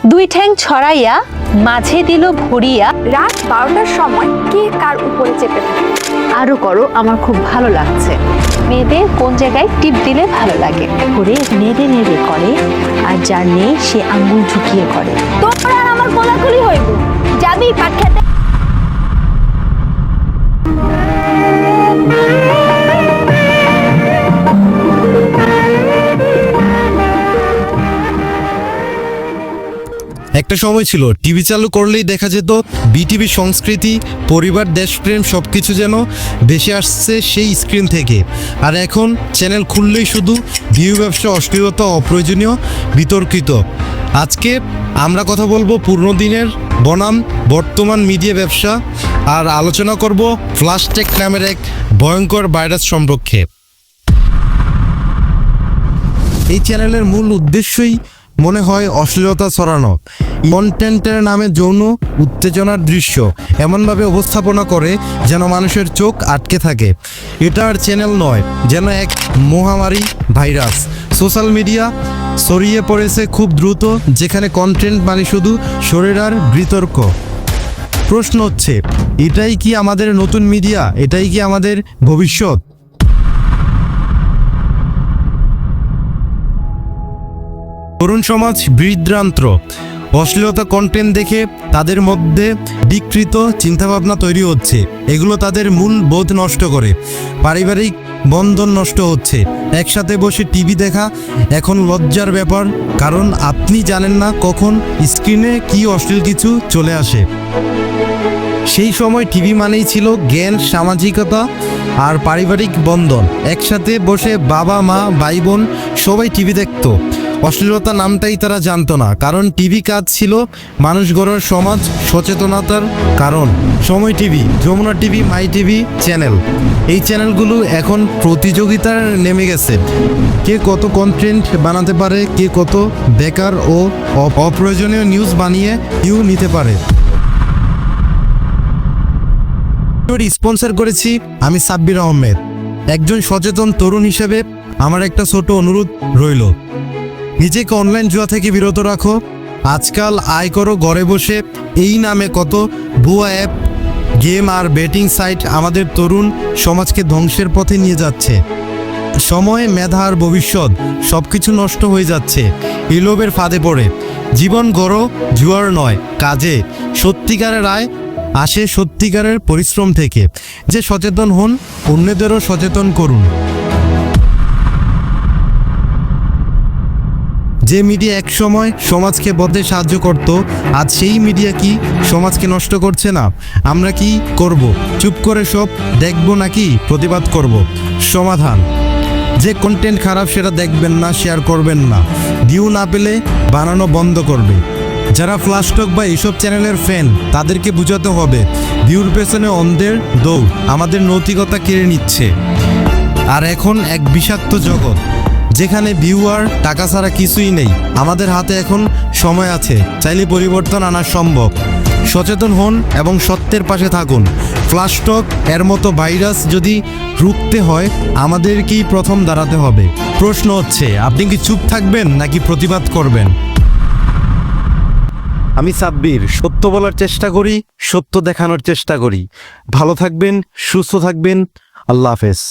দুই ঠ্যাং ছড়াইয়া মাঝে দিল ভরিয়া, রাত 12টার সময় কে কার উপরে চেপে থাকে? আরো করো, আমার খুব ভালো লাগছে। মেয়েদের কোন জায়গায় টিপ দিলে ভালো লাগে? করে নেড়ে নেড়ে করে, আর যার নেই সে আঙ্গুল ঝুঁকিয়ে করে। তোর আর আমার কোলাকুলি হইব, যাবি পাট খেতে? একটা সময় ছিল টিভি চালু করলেই দেখা যেত বিটিভি সংস্কৃতি, পরিবার, দেশপ্রেম সবকিছু যেন ভেসে আসছে সেই স্ক্রিন থেকে। আর এখন চ্যানেল খুললেই শুধু ভিউ, ব্যবসা, অশ্লীলতা, অপ্রয়োজনীয় বিতর্কিত। আজকে আমরা কথা বলবো পুরনো দিনের বনাম বর্তমান মিডিয়া ব্যবসা, আর আলোচনা করব ফ্ল্যাশটেক নামের এক ভয়ঙ্কর ভাইরাস সম্পর্কে। এই চ্যানেলের মূল উদ্দেশ্যই মনে হয় অশ্লীলতা ছড়ানো, কন্টেন্টের নামে যৌন উত্তেজনার দৃশ্য এমনভাবে উপস্থাপনা করে যেন মানুষের চোখ আটকে থাকে। এটা আর চ্যানেল নয়, যেন এক মহামারী ভাইরাস। সোশ্যাল মিডিয়া ছড়িয়ে পড়েছে খুব দ্রুত, যেখানে কন্টেন্ট মানে শুধু শরীর আর বিতর্ক। প্রশ্ন হচ্ছে, এটাই কি আমাদের নতুন মিডিয়া? এটাই কি আমাদের ভবিষ্যৎ? তরুণ সমাজ বিভ্রান্ত, অশ্লীলতা কন্টেন্ট দেখে তাদের মধ্যে বিকৃত চিন্তাভাবনা তৈরি হচ্ছে। এগুলো তাদের মূল বোধ নষ্ট করে, পারিবারিক বন্ধন নষ্ট হচ্ছে। একসাথে বসে টিভি দেখা এখন লজ্জার ব্যাপার, কারণ আপনি জানেন না কখন স্ক্রিনে কি অশ্লীল কিছু চলে আসে। সেই সময় টিভি মানেই ছিল জ্ঞান, সামাজিকতা আর পারিবারিক বন্ধন। একসাথে বসে বাবা, মা, ভাই, বোন সবাই টিভি দেখত। অশ্লীলতা নামটাই তারা জানতো না, কারণ টিভি কাজ ছিল মানুষ গড়ার সমাজ সচেতনতার কারণ। সময় টিভি, যমুনা টিভি, মাই টিভি চ্যানেল, এই চ্যানেলগুলো এখন প্রতিযোগিতার নেমে গেছে। কে কত কন্টেন্ট বানাতে পারে, কে কত বেকার ও অপ্রয়োজনীয় নিউজ বানিয়ে ভিউ নিতে পারে। স্পন্সর করেছি আমি সাব্বির আহমেদ। একজন সচেতন তরুণ হিসেবে আমার একটা ছোট অনুরোধ রইল, নিজেকে অনলাইন জুয়া থেকে বিরত রাখো। আজকাল আয় করো ঘরে বসে, এই নামে কত ভুয়া অ্যাপ, গেম আর বেটিং সাইট আমাদের তরুণ সমাজকে ধ্বংসের পথে নিয়ে যাচ্ছে। সময়, মেধা আর ভবিষ্যৎ সবকিছু নষ্ট হয়ে যাচ্ছে এই লোভের ফাঁদে পড়ে। জীবন গড়ো জুয়ার নয়, কাজে। সত্যিকারের আয় আসে সত্যিকারের পরিশ্রম থেকে। যে সচেতন হন, অন্যদেরও সচেতন করুন। যে মিডিয়া এক সময় সমাজকে বদলে সাহায্য করত, আজ সেই মিডিয়া কি সমাজকে নষ্ট করছে না? আমরা কি করব? চুপ করে সব দেখব নাকি প্রতিবাদ করব? সমাধান, যে কন্টেন্ট খারাপ সেটা দেখবেন না, শেয়ার করবেন না, ভিউ না পেলে বানানো বন্ধ করবে। যারা ফ্ল্যাশটক বা এইসব চ্যানেলের ফ্যান, তাদেরকে বুঝাতে হবে ভিউর পেছনে অন্ধের দৌড় আমাদের নৈতিকতা কেড়ে নিচ্ছে। আর এখন এক বিষাক্ত জগৎ, যেখানে ভিউ আর টাকা ছাড়া কিছুই নেই। আমাদের হাতে এখন সময় আছে, চাইলে পরিবর্তন আনা সম্ভব। সচেতন হন এবং সত্যের পাশে থাকুন। ফ্ল্যাশটক এর মতো ভাইরাস যদি রুখতে হয়, আমাদেরকেই প্রথম দাঁড়াতে হবে। প্রশ্ন হচ্ছে, আপনি কি চুপ থাকবেন নাকি প্রতিবাদ করবেন? আমি সাব্বির, সত্য বলার চেষ্টা করি, সত্য দেখানোর চেষ্টা করি। ভালো থাকবেন, সুস্থ থাকবেন। আল্লাহ হাফেজ।